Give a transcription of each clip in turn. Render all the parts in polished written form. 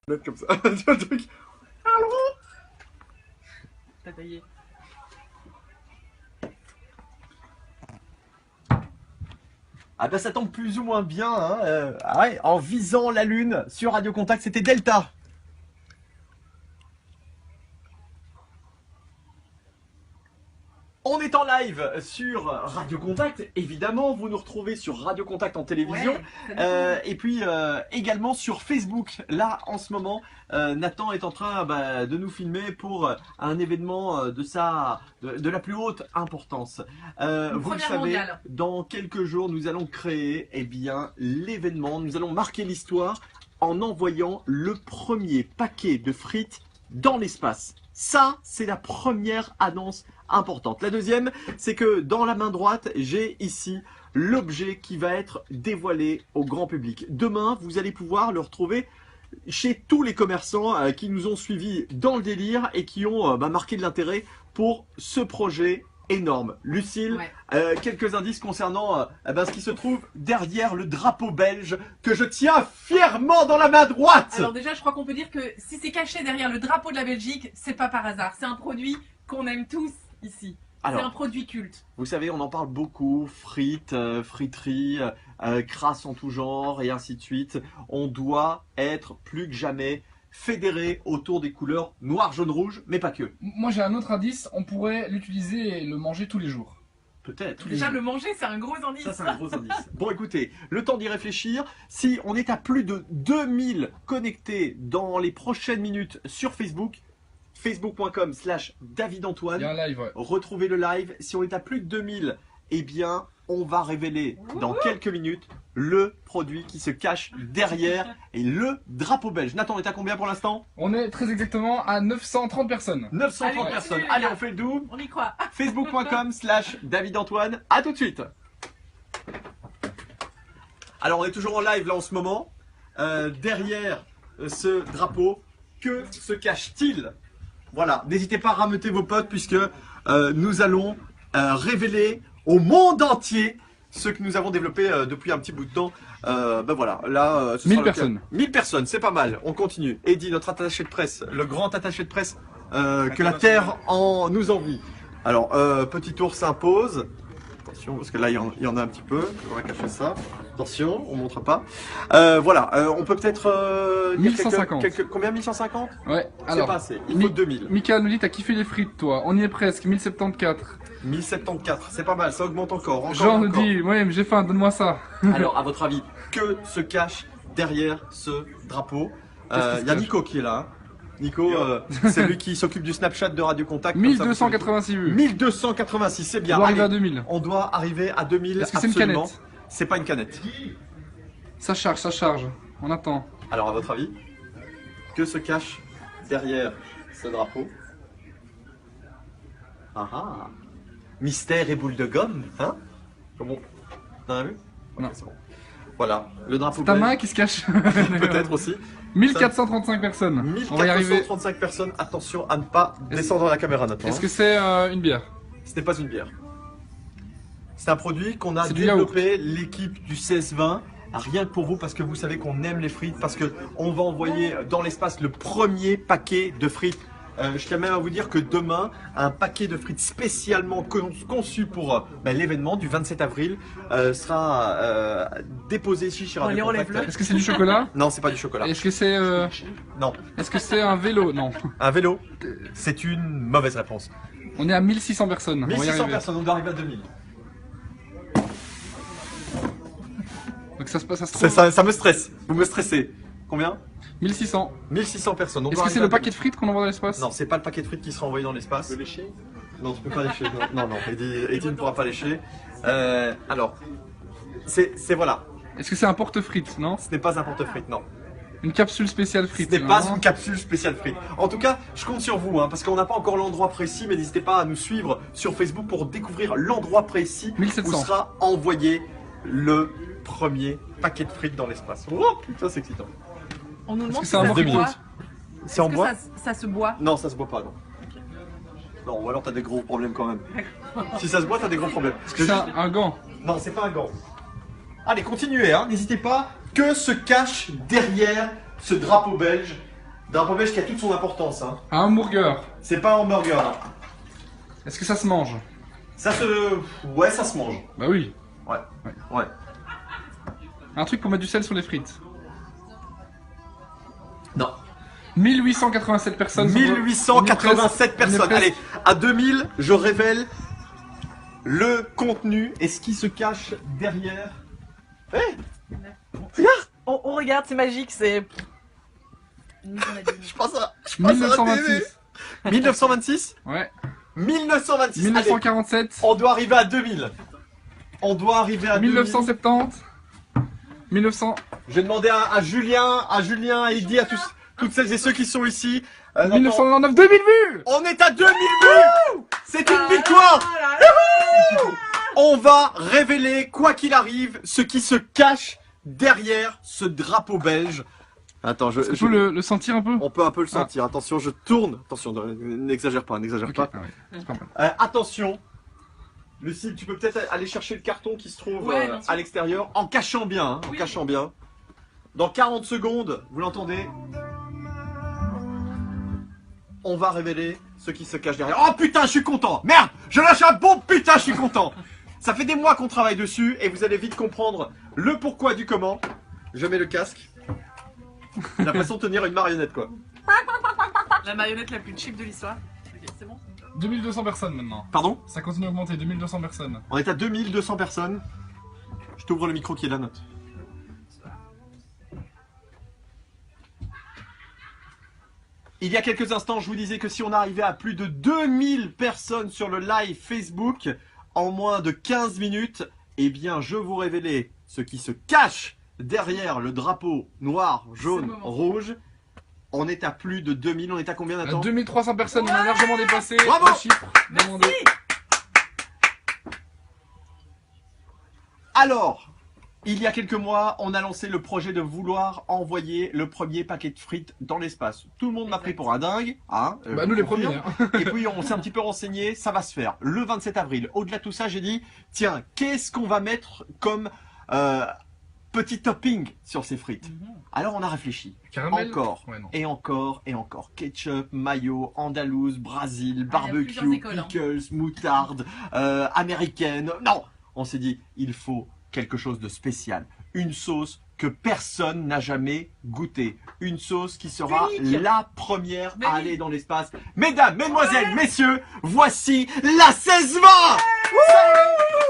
Mettre comme ça. Le truc. Allô? T'as taillé. Ah bah ça tombe plus ou moins bien, hein. Ouais, en visant la lune sur Radio Contact, c'était Delta. On est en live sur Radio Contact, évidemment, vous nous retrouvez sur Radio Contact en télévision, et puis également sur Facebook. Là, en ce moment, Nathan est en train de nous filmer pour un événement de la plus haute importance. Vous le savez, mondiale. Dans quelques jours, nous allons créer l'événement, nous allons marquer l'histoire en envoyant le premier paquet de frites dans l'espace. Ça, c'est la première annonce importante. La deuxième, c'est que dans la main droite, j'ai ici l'objet qui va être dévoilé au grand public. Demain, vous allez pouvoir le retrouver chez tous les commerçants qui nous ont suivis dans le délire et qui ont marqué de l'intérêt pour ce projet énorme. Lucille, quelques indices concernant ce qui se trouve derrière le drapeau belge que je tiens fièrement dans la main droite. Alors déjà, je crois qu'on peut dire que si c'est caché derrière le drapeau de la Belgique, c'est pas par hasard. C'est un produit qu'on aime tous ici. C'est un produit culte. Vous savez, on en parle beaucoup, frites, friteries, crasses en tout genre et ainsi de suite. On doit être plus que jamais fédéré autour des couleurs noir, jaune, rouge, mais pas que. Moi j'ai un autre indice, on pourrait l'utiliser et le manger tous les jours. Peut-être. Déjà le manger, c'est un gros indice. Ça, c'est un gros indice. Bon, écoutez, le temps d'y réfléchir. Si on est à plus de 2000 connectés dans les prochaines minutes sur Facebook, facebook.com/DavidAntoine. Il y a un live, Retrouvez le live. Si on est à plus de 2000, on va révéler dans quelques minutes le produit qui se cache derrière et le drapeau belge. Nathan, on est à combien pour l'instant? On est très exactement à 930 personnes. 930 personnes. Allez, on fait le double. On y croit. Facebook.com/DavidAntoine. À tout de suite. Alors, on est toujours en live là en ce moment. Derrière ce drapeau, que se cache-t-il? Voilà, n'hésitez pas à rameuter vos potes puisque nous allons révéler au monde entier ce que nous avons développé depuis un petit bout de temps. Voilà, là, 1000 personnes. 1000 personnes, c'est pas mal. On continue. Eddie, notre attaché de presse, le grand attaché de presse que la Terre nous envie. Alors, petit tour s'impose. Attention, parce que là, il y en a un petit peu. On va cacher ça. Attention, on montre pas. Voilà, on peut peut-être 1150. Combien? 1150? Ouais, c'est alors. pas assez. Il faut 2000. Mika nous dit t'as kiffé les frites, toi. On y est presque, 1074. 1074, c'est pas mal, ça augmente encore. Jean nous dit, ouais, mais j'ai faim, donne-moi ça. Alors, à votre avis, que se cache derrière ce drapeau? Il y a Nico qui est là. Hein. Nico, c'est lui qui s'occupe du Snapchat de Radio Contact. 1286 vues. 1286, c'est bien. On doit arriver à 2000. On doit arriver à 2000. Est-ce que c'est une canette? C'est pas une canette. Ça charge, ça charge. On attend. Alors, à votre avis, que se cache derrière ce drapeau? Ah ah. Mystère et boule de gomme, hein? Comment? T'en as vu? Non. C'est bon. Voilà, le drapeau. Ta main qui se cache. Peut-être aussi. 1435 personnes. 1435 personnes. Attention à ne pas descendre la caméra, Nathan. Est-ce que c'est une bière? Ce n'est pas une bière. C'est un produit qu'on a développé, l'équipe du 16-20. Rien que pour vous, parce que vous savez qu'on aime les frites, parce qu'on va envoyer dans l'espace le premier paquet de frites. Je tiens même à vous dire que demain, un paquet de frites spécialement conçu pour l'événement du 27 avril sera déposé ici chez Radio Contact. Est-ce que c'est du chocolat? Non, c'est pas du chocolat. Est-ce que c'est Non. Est-ce que c'est un vélo? Non. Un vélo? C'est une mauvaise réponse. On est à 1600 personnes. 1600 personnes, on doit arriver à 2000. Donc ça se passe, ça me stresse. Vous me stressez. Combien? 1600. 1600 personnes. Est-ce que c'est le paquet de frites qu'on envoie dans l'espace? Non, c'est pas le paquet de frites qui sera envoyé dans l'espace. Tu peux lécher? Non, tu peux pas lécher. Non, Eddie ne pourra pas lécher. Alors, c'est voilà. Est-ce que c'est un porte-frites, non? Ce n'est pas un porte-frites, non. Une capsule spéciale frites. Ce n'est pas une capsule spéciale frites. En tout cas, je compte sur vous, parce qu'on n'a pas encore l'endroit précis, mais n'hésitez pas à nous suivre sur Facebook pour découvrir l'endroit précis 1700. où sera envoyé le premier paquet de frites dans l'espace. Oh putain, c'est excitant. On nous demande que si c'est un ça se morceau? boit. C'est en bois? Ça se boit. Non, ça se boit pas, non. Non, ou alors t'as des gros problèmes quand même. Si ça se boit, t'as des gros problèmes. Est-ce que c'est un gant? Non, c'est pas un gant. Allez, continuez, n'hésitez pas. Que se cache derrière ce drapeau belge? Drapeau belge qui a toute son importance. Hein. Un hamburger. C'est pas un hamburger. Hein. Est-ce que ça se mange? Ça se... Ouais, ça se mange. Bah oui. Ouais. Un truc pour mettre du sel sur les frites. Non. 1887 personnes. 1887 On est personnes. presque. Allez, à 2000, je révèle le contenu et ce qui se cache derrière. On regarde, c'est magique, c'est... Je pense à la TV. 1926. 1926. Ouais. 1926. 1947. Allez, on doit arriver à 2000. On doit arriver à 2000. 1970. 1900. Je vais demander à Julien et Eddy, à toutes celles et ceux qui sont ici. 1999. 2000 vues. On est à 2000 vues. C'est une victoire. On va révéler, quoi qu'il arrive, ce qui se cache derrière ce drapeau belge. Attends, Tu peux le sentir un peu? on peut un peu le sentir. Attention, je tourne. Attention, n'exagère pas, n'exagère Ok, pas. ah ouais, c'est pas mal. Attention. Lucille, tu peux peut-être aller chercher le carton qui se trouve Ouais, bien sûr. à l'extérieur, en cachant bien, hein, en Oui. cachant bien. Dans 40 secondes, vous l'entendez? On va révéler ce qui se cache derrière. Oh putain, je suis content. Merde, je lâche un bon putain, je suis content. Ça fait des mois qu'on travaille dessus et vous allez vite comprendre le pourquoi du comment. Je mets le casque. J'ai l'impression de tenir une marionnette, quoi. La marionnette la plus cheap de l'histoire. Ok, c'est bon. 2200 personnes maintenant. Pardon? Ça continue à augmenter, 2200 personnes. On est à 2200 personnes. Je t'ouvre le micro qui est la note. Il y a quelques instants, je vous disais que si on arrivait à plus de 2000 personnes sur le live Facebook en moins de 15 minutes, eh bien je vous révélais ce qui se cache derrière le drapeau noir, jaune, C'est le moment. rouge. On est à plus de 2000, on est à combien À Nathan? 2300 personnes, on a largement dépassé Bravo. le chiffre demandé. Alors, il y a quelques mois, on a lancé le projet de vouloir envoyer le premier paquet de frites dans l'espace. Tout le monde m'a pris pour un dingue. Hein, Bah nous les premiers. confirme. Hein. Et puis on s'est un petit peu renseigné, ça va se faire le 27 avril. Au-delà de tout ça, j'ai dit, tiens, qu'est-ce qu'on va mettre comme petit topping sur ces frites? Alors on a réfléchi. Caramel. Encore, Ouais, non. et encore, et encore. Ketchup, mayo, andalouse, Brésil, Ah, il y a plusieurs barbecue, écoles, hein. pickles, moutarde, américaine. Non, on s'est dit, il faut quelque chose de spécial. Une sauce que personne n'a jamais goûtée. Une sauce qui sera Unique. la première Mais à oui. aller dans l'espace. Mesdames, mesdemoiselles, messieurs, voici la 1620.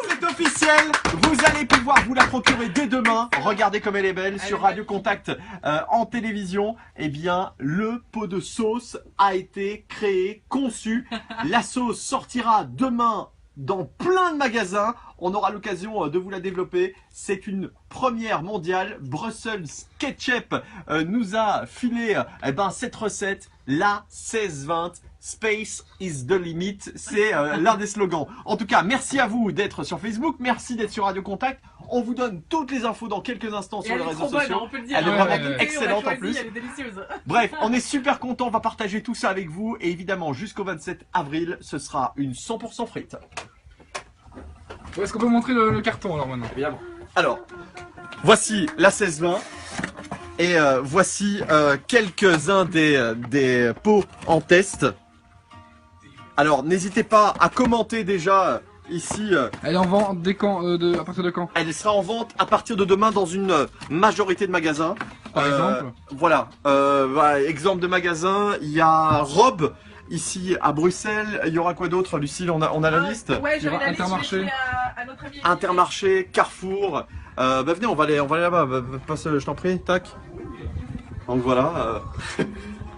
C'est officiel, vous allez pouvoir vous la procurer dès demain. Regardez comme elle est belle sur est Radio Contact en télévision. Eh bien, le pot de sauce a été créé, conçu. La sauce sortira demain dans plein de magasins. On aura l'occasion de vous la développer. C'est une première mondiale. Brussels Ketchup nous a filé cette recette, la 1620. Space is the limit, c'est l'un des slogans. En tout cas, merci à vous d'être sur Facebook, merci d'être sur Radio Contact. On vous donne toutes les infos dans quelques instants Et sur elle les est réseaux trop bonne, sociaux. hein, on peut le dire. Elle est hein. vraiment On l'a goûtée, excellente on l'a en plus. choisie, Elle est délicieuse. Bref, on est super content, on va partager tout ça avec vous. Et évidemment, jusqu'au 27 avril, ce sera une 100% frites. Où est-ce qu'on peut montrer le carton alors maintenant? Évidemment. Alors, voici la 1620. Et voici quelques-uns des pots en test. Alors, n'hésitez pas à commenter déjà ici. Elle est en vente dès quand, à partir de quand? Elle sera en vente à partir de demain dans une majorité de magasins. Par exemple? Voilà. Voilà, exemple de magasin, il y a Rob ici à Bruxelles. Il y aura quoi d'autre, Lucille? On a la liste. Ouais, Il y aura j'avais la liste, Intermarché. je l'ai fait à notre ami. Intermarché, Carrefour. Venez, on va aller là-bas. Passe, je t'en prie, tac. Donc voilà.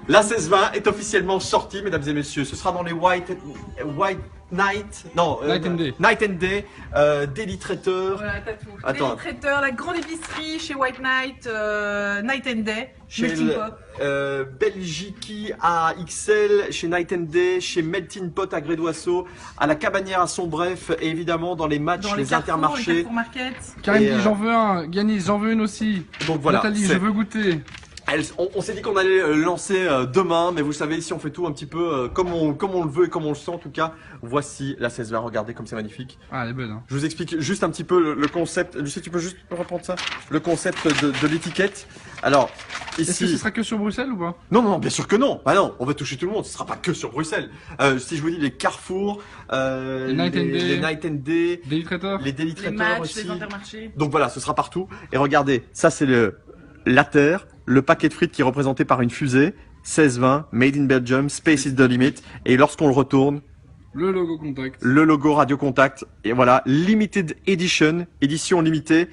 La 1620 est officiellement sortie, mesdames et messieurs. Ce sera dans les White Night. Non, Night and Day. Night and Day. Daily Traiteur. Voilà, t'as tout. Attends. Daily Traiteur, la grande épicerie chez White Night, Night and Day, Chez Melting le- Pot. Belgiki à XL, chez Night and Day, chez Melting Pot à Grédoisseau, à la Cabanière à son bref, et évidemment dans les matchs, Dans les les Carrefour, intermarchés. les Carrefour Market. Karine Et, dit j'en veux un, Yanis j'en veux une aussi. Donc voilà. Nathalie c'est- je veux goûter. On s'est dit qu'on allait lancer demain, mais vous savez, ici on fait tout un petit peu comme on le veut et comme on le sent. En tout cas, voici la 16-20, regardez comme c'est magnifique. Ah, elle est belle. Hein. Je vous explique juste un petit peu le concept. Je sais, tu peux juste reprendre ça. Le concept de l'étiquette. Alors, ici. Est-ce que ce sera que sur Bruxelles ou pas? Non, non, bien sûr que non. Bah non, on va toucher tout le monde. Ce sera pas que sur Bruxelles. Si je vous dis les Carrefour, les Night and Day, les Daily Traitor, les Daily Les Traitor matchs, aussi. les intermarchés. Donc voilà, ce sera partout. Et regardez, ça c'est la Terre, le paquet de frites qui est représenté par une fusée, 16-20, Made in Belgium, Space is the limit. Et lorsqu'on le retourne, le logo Contact, le logo Radio Contact. Et voilà, Limited Edition, édition limitée,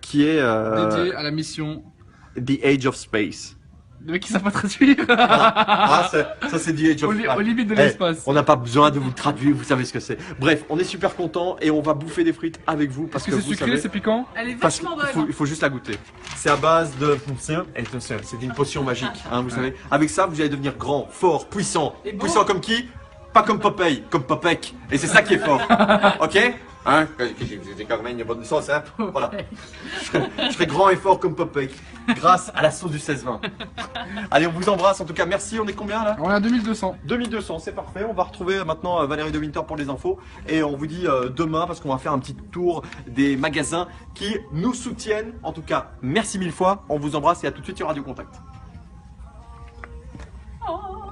qui est dédié à la mission The Age of Space. Le mec qui savent pas traduire. Ça c'est The Age of Space. Aux limites de l'espace. On n'a pas besoin de vous le traduire, vous savez ce que c'est. Bref, on est super content et on va bouffer des frites avec vous parce que c'est vous sucré, savez. c'est piquant. Elle est Parce vachement qu'il bonne. il faut juste la goûter. C'est à base de. C'est une potion magique, hein, vous savez. Avec ça, vous allez devenir grand, fort, puissant. Et beau. Puissant comme qui? Pas comme Popeye, comme Popek. Et c'est ça qui est fort. Ok? Hein? C'est quand même une bonne sauce, hein? Voilà. Je serai grand et fort comme Popeye. Grâce à la sauce du 16-20. Allez, on vous embrasse. En tout cas, merci. On est combien là? On est à 2200. 2200, c'est parfait. On va retrouver maintenant Valérie de Winter pour les infos. Et on vous dit demain parce qu'on va faire un petit tour des magasins qui nous soutiennent. En tout cas, merci mille fois. On vous embrasse et à tout de suite sur Radio Contact. Oh.